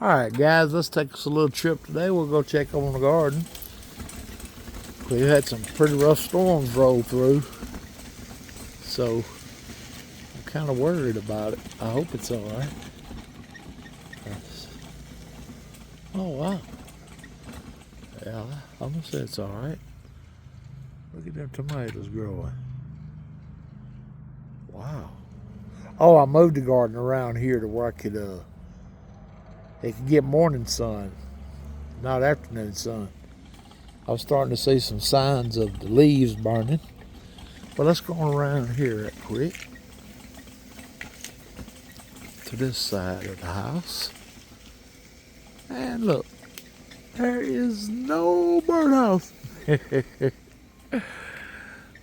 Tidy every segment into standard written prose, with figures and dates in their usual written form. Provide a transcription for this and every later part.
Alright guys, let's take us a little trip today. We'll go check on the garden. We had some pretty rough storms roll through, so I'm kind of worried about it. I hope it's alright. Oh wow. Yeah, I'm gonna say it's alright. Look at them tomatoes growing. Wow. Oh, I moved the garden around here to where it could get morning sun, not afternoon sun. I was starting to see some signs of the leaves burning. But let's go around here right quick to this side of the house. And look, there is no birdhouse.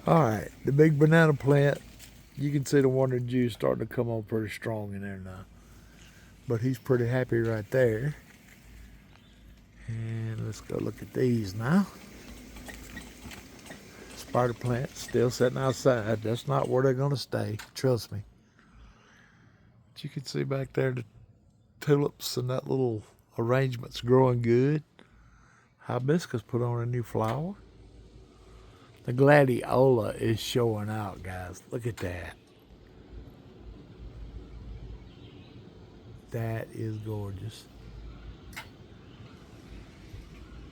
Alright, the big banana plant, you can see the wonder juice starting to come on pretty strong in there now. But he's pretty happy right there. And let's go look at these now. Spider plant still sitting outside. That's not where they're going to stay. Trust me. But you can see back there the tulips and that little arrangement's growing good. Hibiscus put on a new flower. The gladiola is showing out, guys. Look at that. That is gorgeous.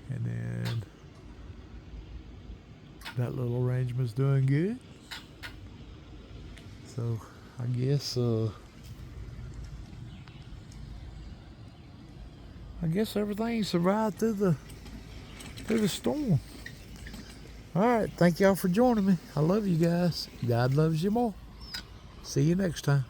And then that little arrangement's doing good. So I guess everything survived through the storm. All right, thank y'all for joining me. I love you guys. God loves you more. See you next time.